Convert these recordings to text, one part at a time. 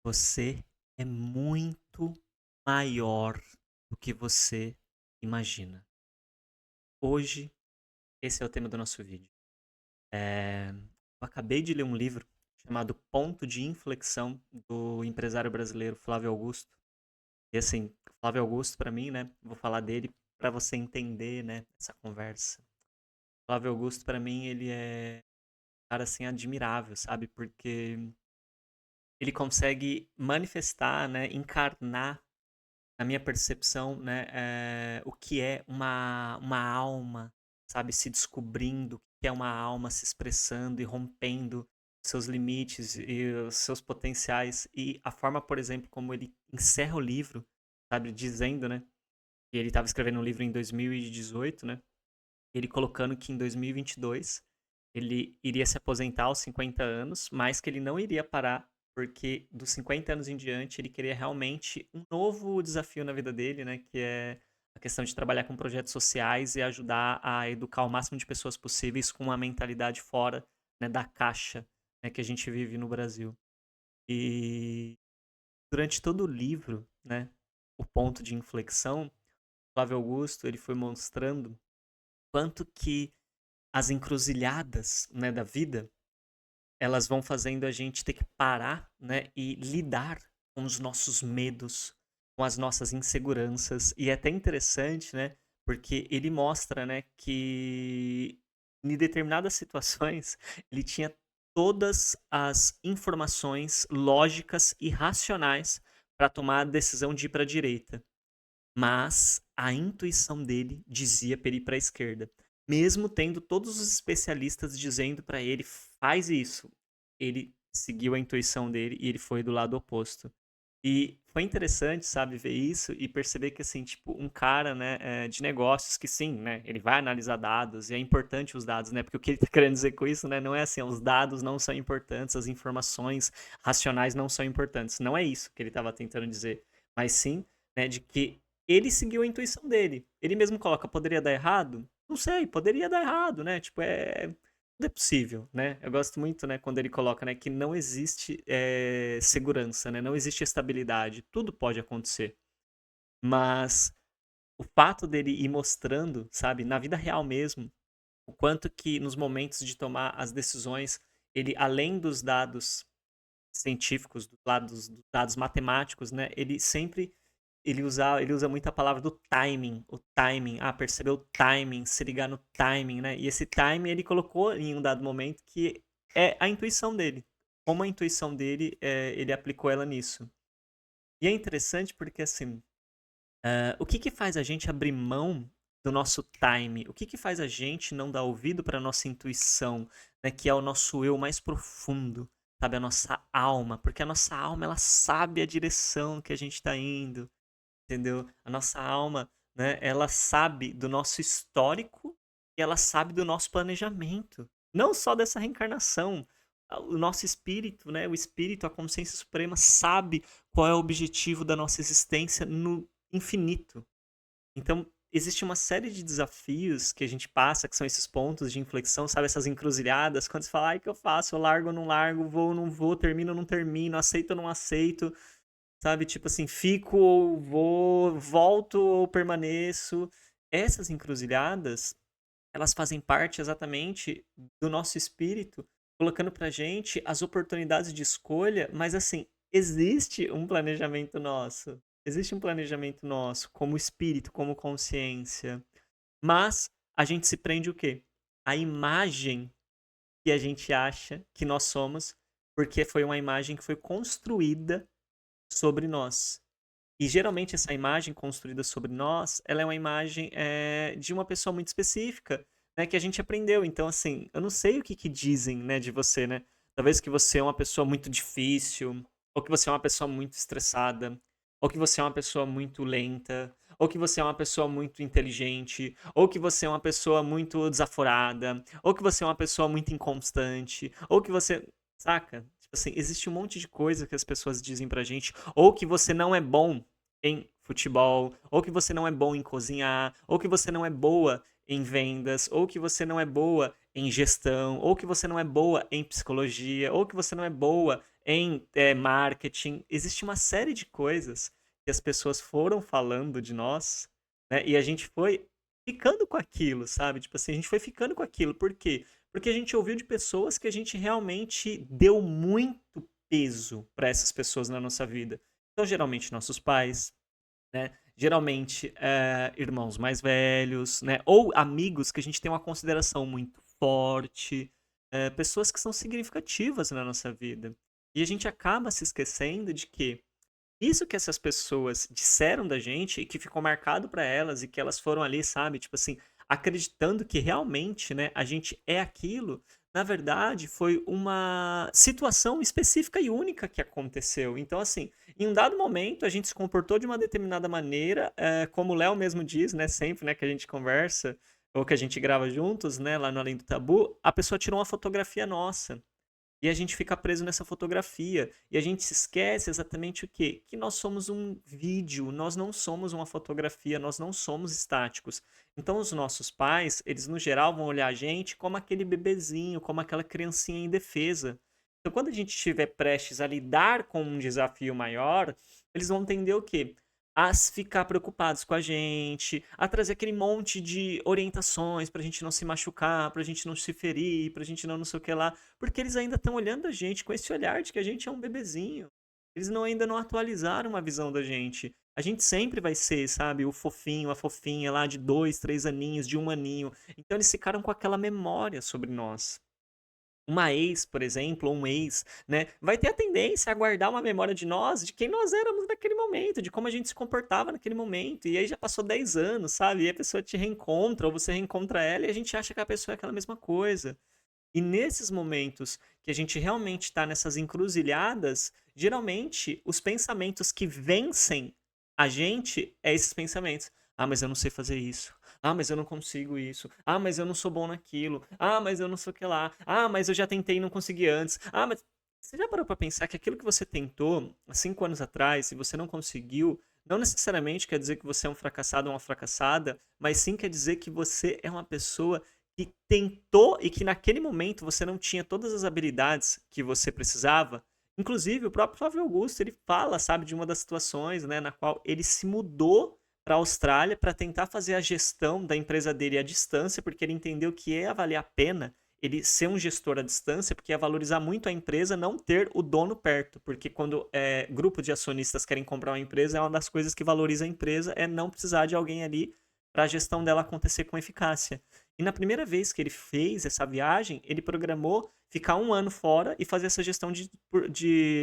Você é muito maior do que você imagina. Hoje, esse é o tema do nosso vídeo. Eu acabei de ler um livro chamado Ponto de Inflexão, do empresário brasileiro Flávio Augusto. E assim, Flávio Augusto, para mim, né? Vou falar dele para você entender, né? Essa conversa. Flávio Augusto, para mim, ele é um cara assim admirável, sabe? Porque ele consegue manifestar, né? Encarnar na minha percepção, né, o que é uma alma, sabe, se descobrindo, o que é uma alma se expressando e rompendo seus limites e os seus potenciais. E a forma, por exemplo, como ele encerra o livro, sabe, dizendo, né, que ele estava escrevendo um livro em 2018, né, ele colocando que em 2022 ele iria se aposentar aos 50 anos, mas que ele não iria parar, porque dos 50 anos em diante ele queria realmente um novo desafio na vida dele, né? Que é a questão de trabalhar com projetos sociais e ajudar a educar o máximo de pessoas possíveis com uma mentalidade fora, né, da caixa, né, que a gente vive no Brasil. E durante todo o livro, né, o ponto de inflexão, Flávio Augusto ele foi mostrando quanto que as encruzilhadas, né, da vida, elas vão fazendo a gente ter que parar, né, e lidar com os nossos medos, com as nossas inseguranças. E é até interessante, né, porque ele mostra, né, que em determinadas situações ele tinha todas as informações lógicas e racionais para tomar a decisão de ir para a direita. Mas a intuição dele dizia para ele ir para a esquerda. Mesmo tendo todos os especialistas dizendo para ele: "Faz isso", ele seguiu a intuição dele e ele foi do lado oposto. E foi interessante, sabe, ver isso e perceber que, assim, tipo, um cara, né, de negócios que sim, né, ele vai analisar dados e é importante os dados, né, porque o que ele tá querendo dizer com isso, né, não é assim, os dados não são importantes, as informações racionais não são importantes. Não é isso que ele estava tentando dizer, mas sim, né, de que ele seguiu a intuição dele. Ele mesmo coloca, poderia dar errado? Não sei, poderia dar errado, né, tipo, tudo é possível, né? Eu gosto muito, né, quando ele coloca, né, que não existe segurança, né? Não existe estabilidade. Tudo pode acontecer. Mas o fato dele ir mostrando, sabe, na vida real mesmo, o quanto que nos momentos de tomar as decisões, ele, além dos dados científicos, dos dados matemáticos, né, ele usa muito a palavra do timing, o timing, perceber o timing, se ligar no timing, né? E esse timing ele colocou em um dado momento que é a intuição dele. Como a intuição dele, ele aplicou ela nisso. E é interessante porque, assim, o que que faz a gente abrir mão do nosso time? O que que faz a gente não dar ouvido para nossa intuição, né, que é o nosso eu mais profundo, sabe, a nossa alma, porque a nossa alma ela sabe a direção que a gente está indo, entendeu? A nossa alma, né, ela sabe do nosso histórico e ela sabe do nosso planejamento, não só dessa reencarnação. O nosso espírito, né, o espírito, a consciência suprema sabe qual é o objetivo da nossa existência no infinito. Então, existe uma série de desafios que a gente passa, que são esses pontos de inflexão, sabe? Essas encruzilhadas, quando você fala, ai, o que eu faço? Eu largo ou não largo? Vou ou não vou? Termino ou não termino? Aceito ou não aceito? Sabe? Tipo assim, fico ou vou? Volto ou permaneço? Essas encruzilhadas, elas fazem parte exatamente do nosso espírito, colocando pra gente as oportunidades de escolha, mas assim, existe um planejamento nosso. Existe um planejamento nosso, como espírito, como consciência. Mas a gente se prende o quê? A imagem que a gente acha que nós somos, porque foi uma imagem que foi construída sobre nós. E geralmente essa imagem construída sobre nós, ela é uma imagem de uma pessoa muito específica, né, que a gente aprendeu. Então, assim, eu não sei o que, que dizem, né, de você, né? Talvez que você é uma pessoa muito difícil, ou que você é uma pessoa muito estressada, ou que você é uma pessoa muito lenta, ou que você é uma pessoa muito inteligente, ou que você é uma pessoa muito desaforada, ou que você é uma pessoa muito inconstante, ou que você. Saca? Tipo assim, existe um monte de coisa que as pessoas dizem pra gente, ou que você não é bom em futebol, ou que você não é bom em cozinhar, ou que você não é boa em vendas, ou que você não é boa em gestão, ou que você não é boa em psicologia, ou que você não é boa em marketing. Existe uma série de coisas que as pessoas foram falando de nós, né? E a gente foi ficando com aquilo, sabe? Tipo assim, a gente foi ficando com aquilo. Por quê? Porque a gente ouviu de pessoas que a gente realmente deu muito peso para essas pessoas na nossa vida. Então, geralmente, nossos pais, né? Geralmente, irmãos mais velhos, né? Ou amigos que a gente tem uma consideração muito forte, pessoas que são significativas na nossa vida. E a gente acaba se esquecendo de que isso que essas pessoas disseram da gente e que ficou marcado pra elas e que elas foram ali, sabe, tipo assim, acreditando que realmente, né, a gente é aquilo, na verdade foi uma situação específica e única que aconteceu. Então, assim, em um dado momento a gente se comportou de uma determinada maneira, como o Léo mesmo diz, né, sempre, né, que a gente conversa ou que a gente grava juntos, né, lá no Além do Tabu, a pessoa tirou uma fotografia nossa. E a gente fica preso nessa fotografia. E a gente se esquece exatamente o quê? Que nós somos um vídeo, nós não somos uma fotografia, nós não somos estáticos. Então, os nossos pais, eles no geral vão olhar a gente como aquele bebezinho, como aquela criancinha indefesa. Então, quando a gente estiver prestes a lidar com um desafio maior, eles vão entender o quê? A ficar preocupados com a gente, a trazer aquele monte de orientações pra gente não se machucar, pra gente não se ferir, pra gente não sei o que lá. Porque eles ainda estão olhando a gente com esse olhar de que a gente é um bebezinho. Eles ainda não atualizaram a visão da gente. A gente sempre vai ser, sabe, o fofinho, a fofinha lá de 2, 3 aninhos, de 1 aninho. Então eles ficaram com aquela memória sobre nós. Uma ex, por exemplo, ou um ex, né, vai ter a tendência a guardar uma memória de nós, de quem nós éramos naquele momento, de como a gente se comportava naquele momento. E aí já passou 10 anos, sabe? E a pessoa te reencontra, ou você reencontra ela, e a gente acha que a pessoa é aquela mesma coisa. E nesses momentos que a gente realmente está nessas encruzilhadas, geralmente os pensamentos que vencem a gente é esses pensamentos. Ah, mas eu não sei fazer isso. Ah, mas eu não consigo isso. Ah, mas eu não sou bom naquilo. Ah, mas eu não sei o que lá. Ah, mas eu já tentei e não consegui antes. Ah, mas você já parou para pensar que aquilo que você tentou há 5 anos atrás e você não conseguiu, não necessariamente quer dizer que você é um fracassado ou uma fracassada, mas sim quer dizer que você é uma pessoa que tentou e que naquele momento você não tinha todas as habilidades que você precisava. Inclusive, o próprio Flávio Augusto, ele fala, sabe, de uma das situações, né, na qual ele se mudou para a Austrália para tentar fazer a gestão da empresa dele à distância, porque ele entendeu que ia valer a pena ele ser um gestor à distância, porque ia valorizar muito a empresa não ter o dono perto, porque quando grupo de acionistas querem comprar uma empresa, é uma das coisas que valoriza a empresa é não precisar de alguém ali para a gestão dela acontecer com eficácia. E na primeira vez que ele fez essa viagem, ele programou ficar 1 ano fora e fazer essa gestão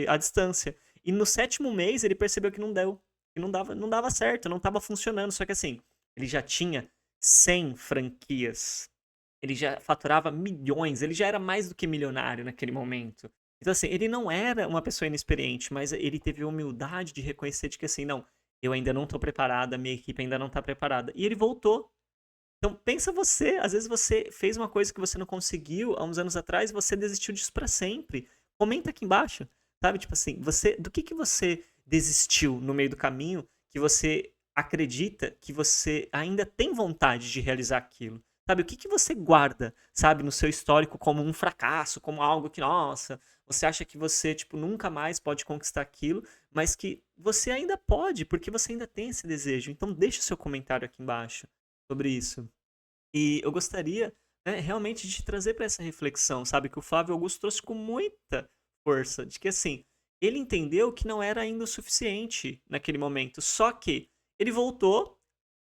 à distância. E no 7º mês ele percebeu que não deu, que não dava certo, não estava funcionando. Só que assim, ele já tinha 100 franquias, ele já faturava milhões, ele já era mais do que milionário naquele momento. Então assim, ele não era uma pessoa inexperiente, mas ele teve a humildade de reconhecer de que assim, não, eu ainda não estou preparado, a minha equipe ainda não está preparada. E ele voltou. Então pensa você, às vezes você fez uma coisa que você não conseguiu há uns anos atrás, e você desistiu disso para sempre. Comenta aqui embaixo, sabe? Tipo assim, do que você desistiu no meio do caminho que você acredita que você ainda tem vontade de realizar aquilo? Sabe, o que você guarda, sabe, no seu histórico como um fracasso, como algo que, nossa, você acha que você, tipo, nunca mais pode conquistar aquilo, mas que você ainda pode, porque você ainda tem esse desejo. Então deixa o seu comentário aqui embaixo sobre isso. E eu gostaria, né, realmente de te trazer para essa reflexão, sabe, que o Flávio Augusto trouxe com muita força, de que assim, ele entendeu que não era ainda o suficiente naquele momento, só que ele voltou,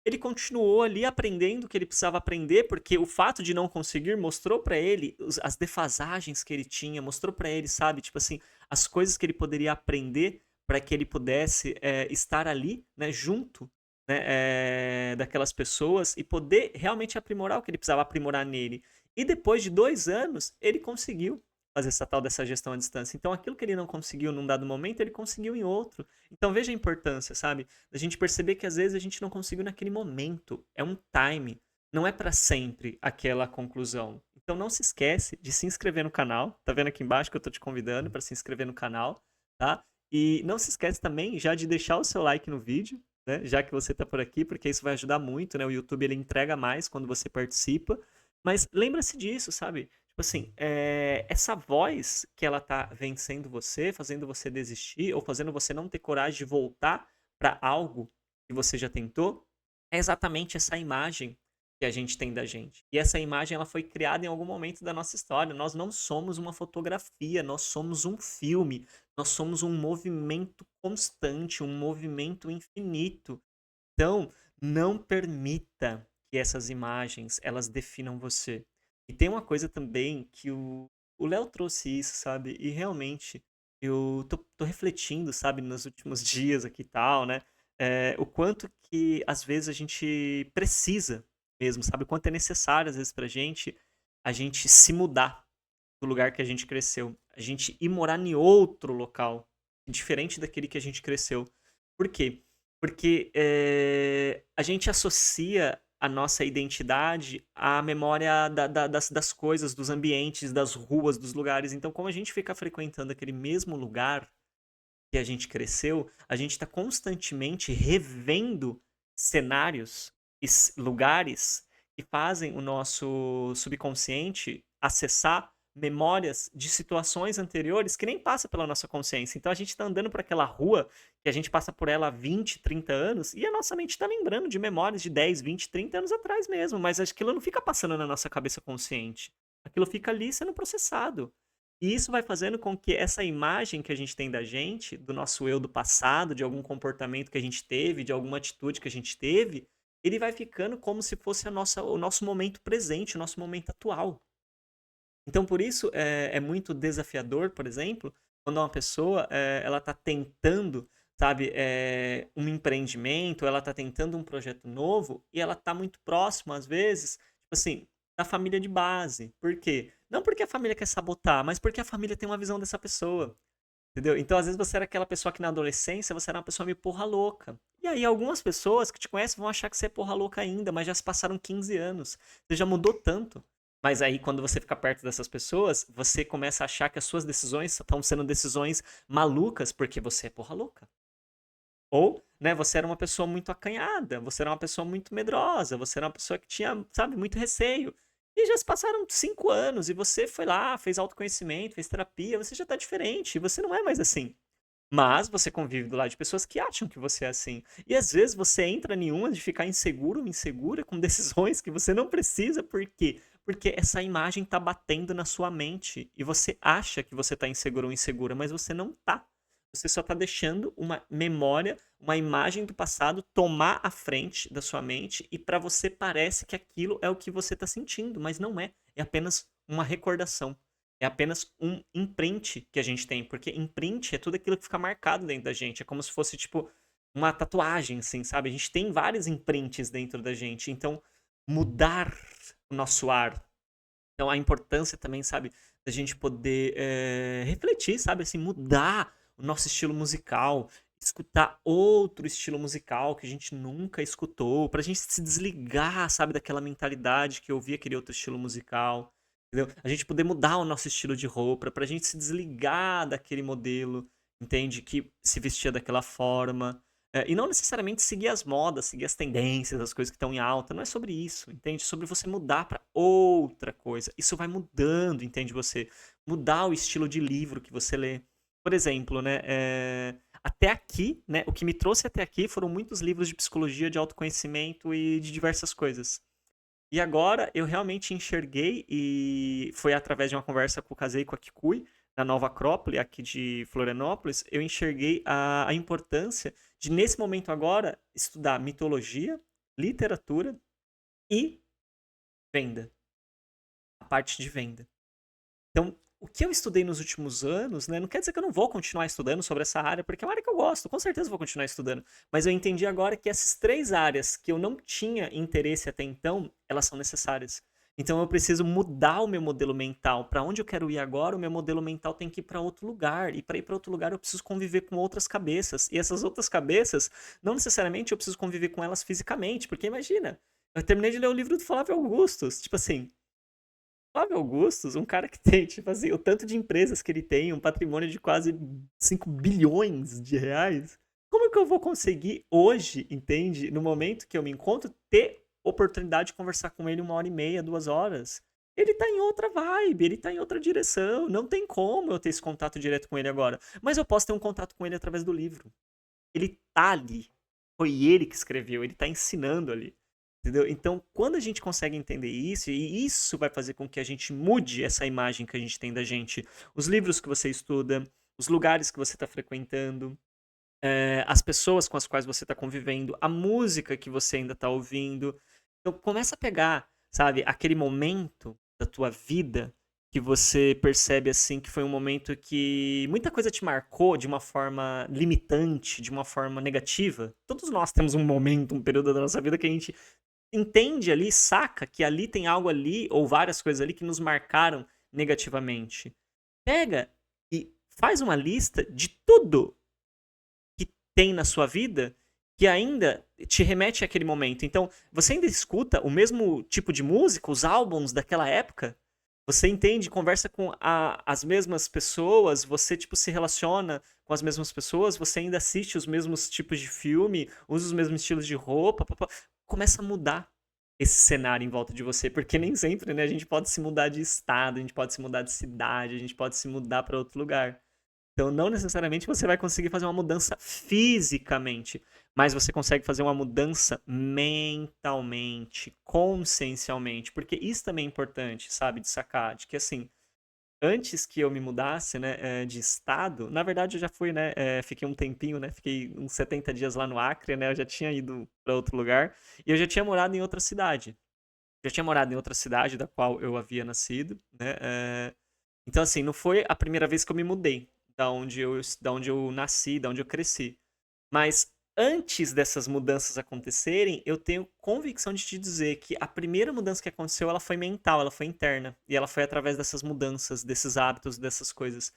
ele continuou ali aprendendo o que ele precisava aprender, porque o fato de não conseguir mostrou para ele as defasagens que ele tinha, mostrou para ele, sabe, tipo assim, as coisas que ele poderia aprender para que ele pudesse estar ali, né, junto, né, daquelas pessoas e poder realmente aprimorar o que ele precisava aprimorar nele. E depois de 2 anos, ele conseguiu fazer essa tal dessa gestão à distância. Então, aquilo que ele não conseguiu num dado momento, ele conseguiu em outro. Então, veja a importância, sabe? Da gente perceber que às vezes a gente não conseguiu naquele momento. É um time. Não é para sempre aquela conclusão. Então, não se esquece de se inscrever no canal. Tá vendo aqui embaixo que eu tô te convidando para se inscrever no canal, tá? E não se esquece também já de deixar o seu like no vídeo, né? Já que você tá por aqui, porque isso vai ajudar muito, né? O YouTube ele entrega mais quando você participa. Mas lembra-se disso, sabe? Tipo assim, essa voz que ela tá vencendo você, fazendo você desistir ou fazendo você não ter coragem de voltar pra algo que você já tentou, é exatamente essa imagem que a gente tem da gente. E essa imagem ela foi criada em algum momento da nossa história. Nós não somos uma fotografia, nós somos um filme, nós somos um movimento constante, um movimento infinito. Então, não permita que essas imagens elas definam você. E tem uma coisa também que o Léo trouxe isso, sabe? E realmente eu tô refletindo, sabe, nos últimos dias aqui e tal, né? O quanto que às vezes a gente precisa mesmo, sabe? O quanto é necessário às vezes pra gente a gente se mudar do lugar que a gente cresceu. A gente ir morar em outro local, diferente daquele que a gente cresceu. Por quê? Porque a gente associa a nossa identidade à memória das coisas, dos ambientes, das ruas, dos lugares. Então, como a gente fica frequentando aquele mesmo lugar que a gente cresceu, a gente está constantemente revendo cenários e lugares que fazem o nosso subconsciente acessar memórias de situações anteriores que nem passa pela nossa consciência. Então a gente está andando por aquela rua que a gente passa por ela há 20, 30 anos e a nossa mente está lembrando de memórias de 10, 20, 30 anos atrás mesmo, mas aquilo não fica passando na nossa cabeça consciente. Aquilo fica ali sendo processado. E isso vai fazendo com que essa imagem que a gente tem da gente, do nosso eu do passado, de algum comportamento que a gente teve, de alguma atitude que a gente teve, ele vai ficando como se fosse o nosso momento presente, o nosso momento atual. Então, por isso, é muito desafiador, por exemplo, quando uma pessoa ela está tentando, sabe, um empreendimento, ela está tentando um projeto novo e ela está muito próxima, às vezes, tipo assim, da família de base. Por quê? Não porque a família quer sabotar, mas porque a família tem uma visão dessa pessoa. Entendeu? Então, às vezes, você era aquela pessoa que na adolescência você era uma pessoa meio porra louca. E aí, algumas pessoas que te conhecem vão achar que você é porra louca ainda, mas já se passaram 15 anos. Você já mudou tanto. Mas aí, quando você fica perto dessas pessoas, você começa a achar que as suas decisões estão sendo decisões malucas porque você é porra louca. Ou, né, você era uma pessoa muito acanhada, você era uma pessoa muito medrosa, você era uma pessoa que tinha, sabe, muito receio. E já se passaram 5 anos e você foi lá, fez autoconhecimento, fez terapia, você já tá diferente, você não é mais assim. Mas você convive do lado de pessoas que acham que você é assim. E às vezes você entra em uma de ficar inseguro ou insegura com decisões que você não precisa, por quê? Porque essa imagem tá batendo na sua mente e você acha que você tá inseguro ou insegura, mas você não tá. Você só tá deixando uma memória, uma imagem do passado tomar a frente da sua mente e para você parece que aquilo é o que você tá sentindo, mas não é. É apenas uma recordação. É apenas um imprint que a gente tem, porque imprint é tudo aquilo que fica marcado dentro da gente. É como se fosse, tipo, uma tatuagem, assim, sabe? A gente tem vários imprints dentro da gente. Então, mudar o nosso ar. Então, a importância também, sabe, da gente poder refletir, sabe? Assim, mudar o nosso estilo musical, escutar outro estilo musical que a gente nunca escutou, pra gente se desligar, sabe, daquela mentalidade que eu ouvia aquele outro estilo musical. Entendeu? A gente poder mudar o nosso estilo de roupa, pra gente se desligar daquele modelo, entende? Que se vestia daquela forma. E não necessariamente seguir as modas, seguir as tendências, as coisas que estão em alta. Não é sobre isso, entende? É sobre você mudar pra outra coisa. Isso vai mudando, entende? Você mudar o estilo de livro que você lê. Por exemplo, né? Até aqui, né? O que me trouxe até aqui foram muitos livros de psicologia, de autoconhecimento e de diversas coisas. E agora eu realmente enxerguei, e foi através de uma conversa que eu casei com a Kikui, na Nova Acrópole, aqui de Florianópolis, eu enxerguei a importância de, nesse momento agora, estudar mitologia, literatura e venda. A parte de venda. Então, o que eu estudei nos últimos anos, né, não quer dizer que eu não vou continuar estudando sobre essa área, porque é uma área que eu gosto, com certeza eu vou continuar estudando. Mas eu entendi agora que essas 3 áreas que eu não tinha interesse até então, elas são necessárias. Então eu preciso mudar o meu modelo mental. Para onde eu quero ir agora, o meu modelo mental tem que ir para outro lugar. E para ir para outro lugar, eu preciso conviver com outras cabeças. E essas outras cabeças, não necessariamente eu preciso conviver com elas fisicamente, porque imagina, eu terminei de ler o livro do Flávio Augustus, tipo assim, Flávio Augustus, um cara que tem, tipo assim, o tanto de empresas que ele tem, um patrimônio de quase 5 bilhões de reais. Como que eu vou conseguir hoje, entende? No momento que eu me encontro, ter oportunidade de conversar com ele 1 hora e meia, 2 horas, ele tá em outra vibe, ele tá em outra direção, não tem como eu ter esse contato direto com ele agora, mas eu posso ter um contato com ele através do livro. Ele tá ali, foi ele que escreveu, ele tá ensinando ali, entendeu? Então, quando a gente consegue entender isso, e isso vai fazer com que a gente mude essa imagem que a gente tem da gente, os livros que você estuda, os lugares que você está frequentando, as pessoas com as quais você está convivendo, a música que você ainda está ouvindo. Então começa a pegar, sabe, aquele momento da tua vida que você percebe assim que foi um momento que muita coisa te marcou de uma forma limitante, de uma forma negativa. Todos nós temos um momento, um período da nossa vida que a gente entende ali, saca que ali tem algo ali ou várias coisas ali que nos marcaram negativamente. Pega e faz uma lista de tudo que tem na sua vida que ainda te remete àquele momento. Então, você ainda escuta o mesmo tipo de música, os álbuns daquela época? Você entende, conversa com as mesmas pessoas, você tipo se relaciona com as mesmas pessoas, você ainda assiste os mesmos tipos de filme, usa os mesmos estilos de roupa, começa a mudar esse cenário em volta de você, porque nem sempre, né, a gente pode se mudar de estado, a gente pode se mudar de cidade, a gente pode se mudar para outro lugar. Então, não necessariamente você vai conseguir fazer uma mudança fisicamente, mas você consegue fazer uma mudança mentalmente, consciencialmente, porque isso também é importante, sabe, de sacar, de que assim, antes que eu me mudasse, né, de estado, na verdade eu já fui, né, fiquei um tempinho, né, fiquei uns 70 dias lá no Acre, né, eu já tinha ido para outro lugar, e eu já tinha morado em outra cidade. Já tinha morado em outra cidade da qual eu havia nascido, né, então, assim, não foi a primeira vez que eu me mudei da onde eu nasci, da onde eu cresci. Mas antes dessas mudanças acontecerem, eu tenho convicção de te dizer que a primeira mudança que aconteceu, ela foi mental, ela foi interna. E ela foi através dessas mudanças, desses hábitos, dessas coisas.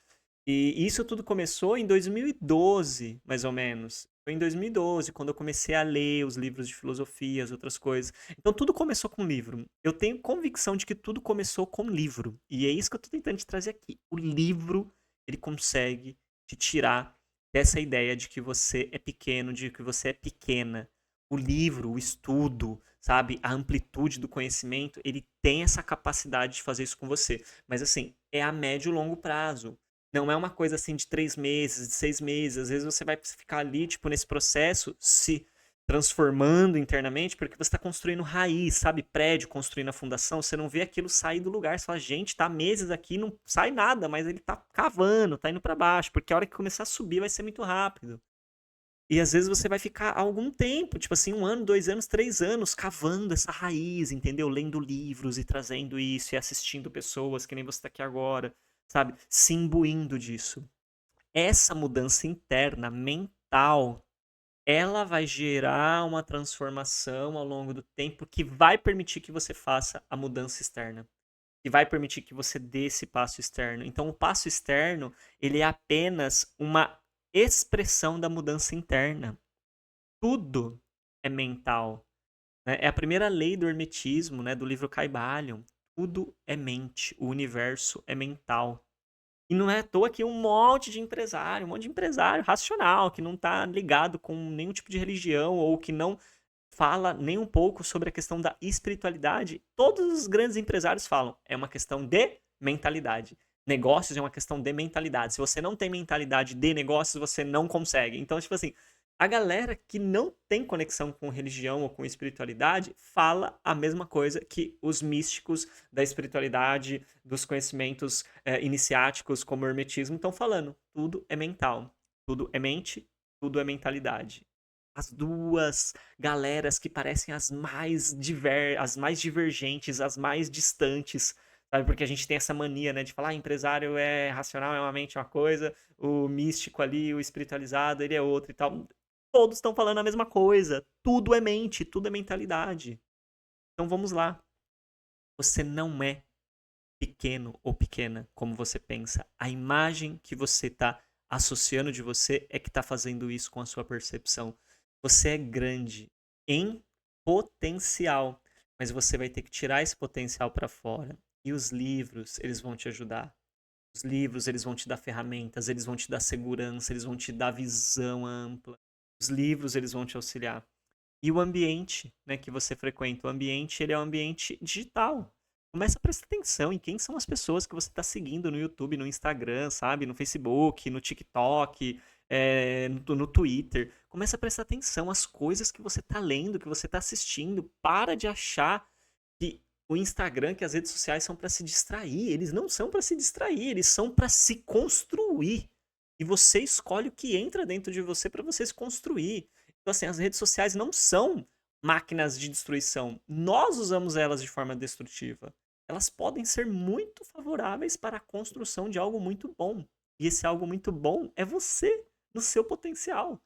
E isso tudo começou em 2012, mais ou menos. Foi em 2012, quando eu comecei a ler os livros de filosofia, as outras coisas. Então tudo começou com livro. Eu tenho convicção de que tudo começou com livro. E é isso que eu tô tentando te trazer aqui. O livro, ele consegue te tirar dessa ideia de que você é pequeno, de que você é pequena. O livro, o estudo, sabe, a amplitude do conhecimento, ele tem essa capacidade de fazer isso com você. Mas assim, é a médio e longo prazo. Não é uma coisa assim de 3 meses, de 6 meses. Às vezes você vai ficar ali, tipo, nesse processo, se transformando internamente, porque você está construindo raiz, sabe? Prédio, construindo a fundação. Você não vê aquilo sair do lugar. Você fala, gente, tá meses aqui, não sai nada, mas ele tá cavando, tá indo para baixo, porque a hora que começar a subir vai ser muito rápido. E às vezes você vai ficar algum tempo, tipo assim, 1 ano, 2 anos, 3 anos, cavando essa raiz, entendeu? Lendo livros e trazendo isso e assistindo pessoas, que nem você tá aqui agora, sabe? Se imbuindo disso. Essa mudança interna, mental, ela vai gerar uma transformação ao longo do tempo que vai permitir que você faça a mudança externa. Que vai permitir que você dê esse passo externo. Então, o passo externo, ele é apenas uma expressão da mudança interna. Tudo é mental, né? É a primeira lei do hermetismo, né, do livro Kybalion. Tudo é mente, o universo é mental. E não é à toa que um monte de empresário racional, que não está ligado com nenhum tipo de religião ou que não fala nem um pouco sobre a questão da espiritualidade. Todos os grandes empresários falam, é uma questão de mentalidade. Negócios é uma questão de mentalidade. Se você não tem mentalidade de negócios, você não consegue. Então, tipo assim, a galera que não tem conexão com religião ou com espiritualidade fala a mesma coisa que os místicos da espiritualidade, dos conhecimentos iniciáticos, como o hermetismo, estão falando. Tudo é mental. Tudo é mente, tudo é mentalidade. As duas galeras que parecem as mais divergentes, as mais distantes, sabe? Porque a gente tem essa mania, né, de falar, empresário é racional, é uma mente, é uma coisa, o místico ali, o espiritualizado, ele é outro e tal. Todos estão falando a mesma coisa. Tudo é mente, tudo é mentalidade. Então vamos lá. Você não é pequeno ou pequena como você pensa. A imagem que você está associando de você é que está fazendo isso com a sua percepção. Você é grande em potencial, mas você vai ter que tirar esse potencial para fora. E os livros, eles vão te ajudar. Os livros, eles vão te dar ferramentas, eles vão te dar segurança, eles vão te dar visão ampla. Os livros, eles vão te auxiliar. e o ambiente, né, que você frequenta. O ambiente, ele é um ambiente digital. Começa a prestar atenção em quem são as pessoas que você está seguindo no YouTube, no Instagram, sabe? No Facebook, no TikTok, no Twitter. Começa a prestar atenção às coisas que você está lendo, que você está assistindo. Para de achar que o Instagram, que as redes sociais são para se distrair. Eles não são para se distrair, eles são para se construir. E você escolhe o que entra dentro de você para você se construir. Então, assim, as redes sociais não são máquinas de destruição. Nós usamos elas de forma destrutiva. Elas podem ser muito favoráveis para a construção de algo muito bom. E esse algo muito bom é você, no seu potencial.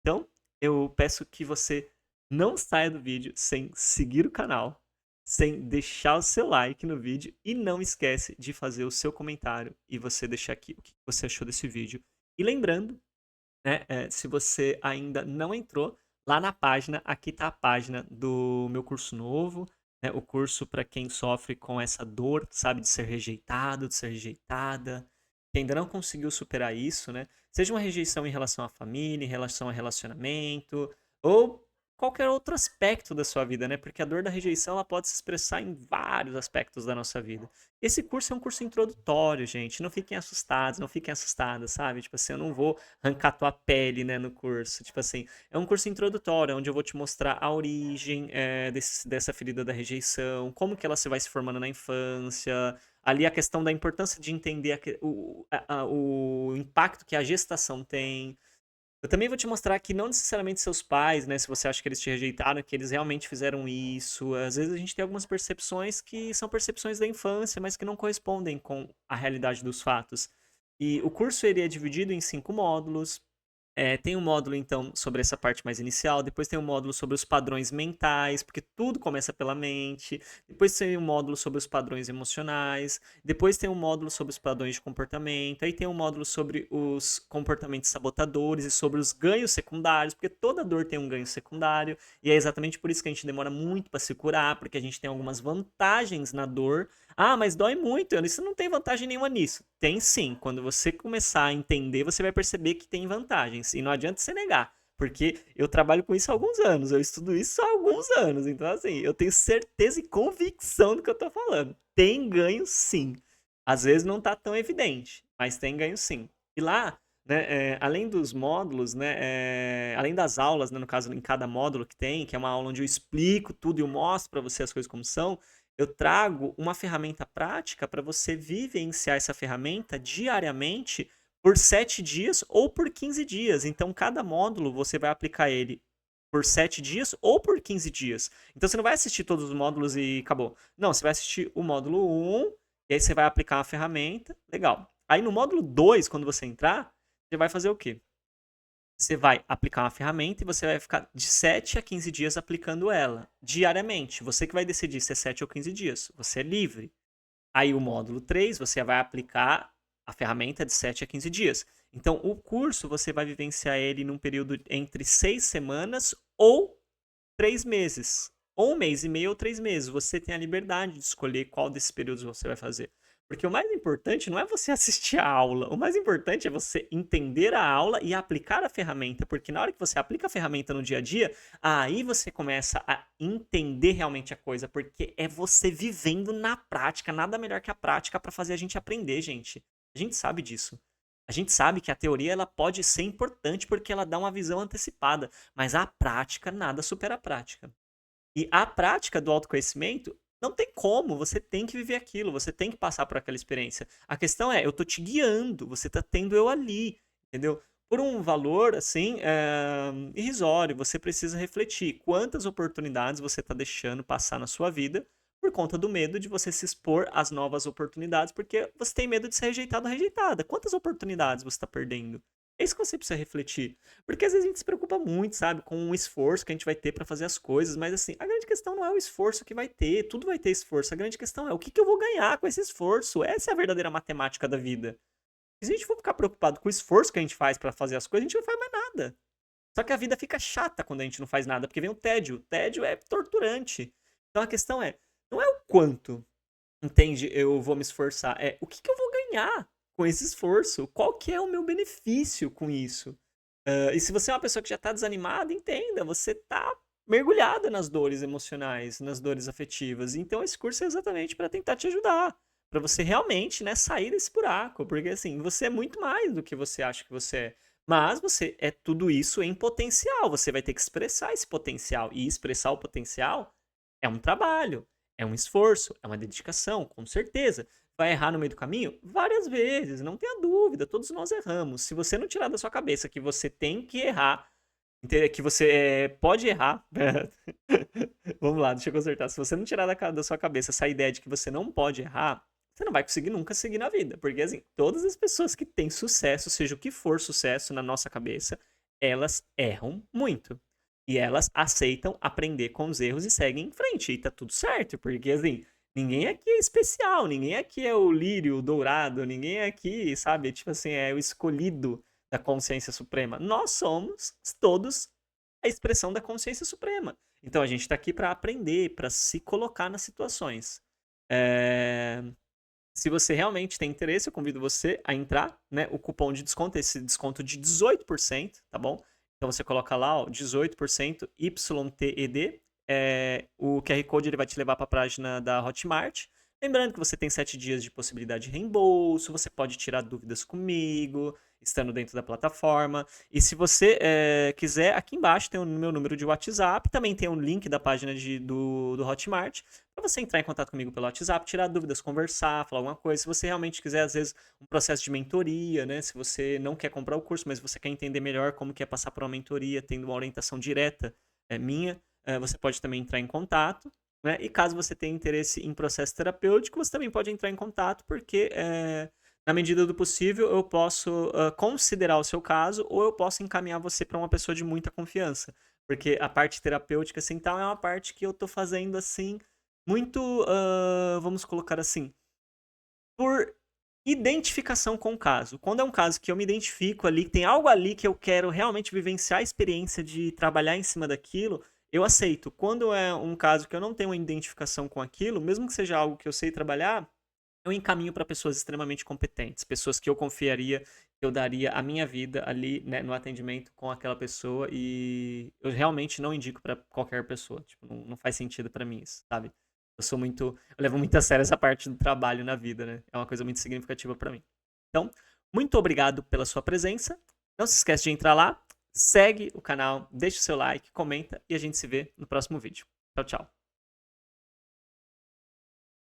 Então, eu peço que você não saia do vídeo sem seguir o canal, sem deixar o seu like no vídeo e não esquece de fazer o seu comentário e você deixar aqui o que você achou desse vídeo. E lembrando, né, se você ainda não entrou, lá na página, aqui está a página do meu curso novo, né, o curso para quem sofre com essa dor, sabe, de ser rejeitado, de ser rejeitada, que ainda não conseguiu superar isso, né? Seja uma rejeição em relação à família, em relação a relacionamento, ou qualquer outro aspecto da sua vida, né? Porque a dor da rejeição ela pode se expressar em vários aspectos da nossa vida. Esse curso é um curso introdutório, gente. Não fiquem assustados, não fiquem assustadas, sabe? Tipo assim, eu não vou arrancar tua pele, né, no curso. Tipo assim, é um curso introdutório, onde eu vou te mostrar a origem dessa ferida da rejeição, como que ela se vai se formando na infância, ali a questão da importância de entender o impacto que a gestação tem. Eu também vou te mostrar que não necessariamente seus pais, né, se você acha que eles te rejeitaram, que eles realmente fizeram isso. Às vezes a gente tem algumas percepções que são percepções da infância, mas que não correspondem com a realidade dos fatos. E o curso ele é dividido em 5 módulos. Tem um módulo, então, sobre essa parte mais inicial, depois tem um módulo sobre os padrões mentais, porque tudo começa pela mente, depois tem um módulo sobre os padrões emocionais, depois tem um módulo sobre os padrões de comportamento, aí tem um módulo sobre os comportamentos sabotadores e sobre os ganhos secundários, porque toda dor tem um ganho secundário, e é exatamente por isso que a gente demora muito para se curar, porque a gente tem algumas vantagens na dor. Ah, mas dói muito. Isso não tem vantagem nenhuma nisso. Tem sim. Quando você começar a entender, você vai perceber que tem vantagens. E não adianta você negar. Porque eu trabalho com isso há alguns anos. Eu estudo isso há alguns anos. Então, assim, eu tenho certeza e convicção do que eu tô falando. Tem ganho sim. Às vezes não tá tão evidente, mas tem ganho sim. E lá, né, além dos módulos, né, além das aulas, né, no caso, em cada módulo que tem, que é uma aula onde eu explico tudo e eu mostro para você as coisas como são, eu trago uma ferramenta prática para você vivenciar essa ferramenta diariamente por 7 dias ou por 15 dias. Então, cada módulo você vai aplicar ele por 7 dias ou por 15 dias. Então, você não vai assistir todos os módulos e acabou. Não, você vai assistir o módulo 1, e aí você vai aplicar uma ferramenta. Legal. Aí no módulo 2, quando você entrar, você vai fazer o quê? Você vai aplicar uma ferramenta e você vai ficar de 7 a 15 dias aplicando ela, diariamente. Você que vai decidir se é 7 ou 15 dias. Você é livre. Aí o módulo 3, você vai aplicar a ferramenta de 7 a 15 dias. Então, o curso, você vai vivenciar ele num período entre 6 semanas ou 3 meses. Ou 1 mês e meio ou 3 meses. Você tem a liberdade de escolher qual desses períodos você vai fazer. Porque o mais importante não é você assistir a aula. O mais importante é você entender a aula e aplicar a ferramenta. Porque na hora que você aplica a ferramenta no dia a dia, aí você começa a entender realmente a coisa. Porque é você vivendo na prática. Nada melhor que a prática para fazer a gente aprender, gente. A gente sabe disso. A gente sabe que a teoria ela pode ser importante porque ela dá uma visão antecipada, mas a prática nada supera a prática. E a prática do autoconhecimento não tem como, você tem que viver aquilo, você tem que passar por aquela experiência. A questão é, eu tô te guiando, você tá tendo eu ali, entendeu? Por um valor, assim, irrisório, você precisa refletir quantas oportunidades você tá deixando passar na sua vida por conta do medo de você se expor às novas oportunidades, porque você tem medo de ser rejeitado ou rejeitada. Quantas oportunidades você tá perdendo? É isso que você precisa refletir. Porque às vezes a gente se preocupa muito, sabe, com o esforço que a gente vai ter para fazer as coisas, mas assim, a grande questão não é o esforço que vai ter, tudo vai ter esforço. A grande questão é o que eu vou ganhar com esse esforço. Essa é a verdadeira matemática da vida. E se a gente for ficar preocupado com o esforço que a gente faz para fazer as coisas, a gente não faz mais nada. Só que a vida fica chata quando a gente não faz nada, porque vem o tédio. O tédio é torturante. Então a questão é, não é o quanto, entende, eu vou me esforçar, é o que eu vou ganhar com esse esforço? Qual que é o meu benefício com isso? E se você é uma pessoa que já está desanimada, entenda, você está mergulhada nas dores emocionais, nas dores afetivas. Então esse curso é exatamente para tentar te ajudar, para você realmente, né, sair desse buraco, porque assim, você é muito mais do que você acha que você é. Mas você é tudo isso em potencial, você vai ter que expressar esse potencial, e expressar o potencial é um trabalho, é um esforço, é uma dedicação, com certeza. Vai errar no meio do caminho? Várias vezes, não tenha dúvida, todos nós erramos. Se você não tirar da sua cabeça que você tem que errar, que você pode errar. Vamos lá, deixa eu consertar. Se você não tirar da sua cabeça essa ideia de que você não pode errar, você não vai conseguir nunca seguir na vida. Porque, assim, todas as pessoas que têm sucesso, seja o que for sucesso na nossa cabeça, elas erram muito. E elas aceitam aprender com os erros e seguem em frente. E tá tudo certo, porque, assim, ninguém aqui é especial, ninguém aqui é o lírio o dourado, ninguém aqui, sabe, tipo assim, é o escolhido da consciência suprema. Nós somos todos a expressão da consciência suprema. Então a gente está aqui para aprender, para se colocar nas situações. Se você realmente tem interesse, eu convido você a entrar, né? O cupom de desconto, esse desconto de 18%, tá bom? Então você coloca lá, ó, 18% YTED. O QR Code ele vai te levar para a página da Hotmart. Lembrando que você tem 7 dias de possibilidade de reembolso, você pode tirar dúvidas comigo, estando dentro da plataforma. E se você quiser, aqui embaixo tem o meu número de WhatsApp, também tem um link da página do Hotmart, para você entrar em contato comigo pelo WhatsApp, tirar dúvidas, conversar, falar alguma coisa. Se você realmente quiser, às vezes, um processo de mentoria, né? Se você não quer comprar o curso, mas você quer entender melhor como que é passar por uma mentoria, tendo uma orientação direta minha, você pode também entrar em contato. Né? E caso você tenha interesse em processo terapêutico, você também pode entrar em contato, porque na medida do possível eu posso considerar o seu caso, ou eu posso encaminhar você para uma pessoa de muita confiança. Porque a parte terapêutica, assim, então, é uma parte que eu tô fazendo, assim, muito, vamos colocar assim, por identificação com o caso. Quando é um caso que eu me identifico ali, que tem algo ali que eu quero realmente vivenciar a experiência de trabalhar em cima daquilo, eu aceito. Quando é um caso que eu não tenho uma identificação com aquilo, mesmo que seja algo que eu sei trabalhar, eu encaminho para pessoas extremamente competentes, pessoas que eu confiaria, que eu daria a minha vida ali, né, no atendimento com aquela pessoa, e eu realmente não indico para qualquer pessoa. Tipo, não faz sentido para mim isso, sabe? Eu levo muito a sério essa parte do trabalho na vida, né? É uma coisa muito significativa para mim. Então, muito obrigado pela sua presença. Não se esquece de entrar lá, segue o canal, deixa o seu like, comenta e a gente se vê no próximo vídeo. Tchau, tchau.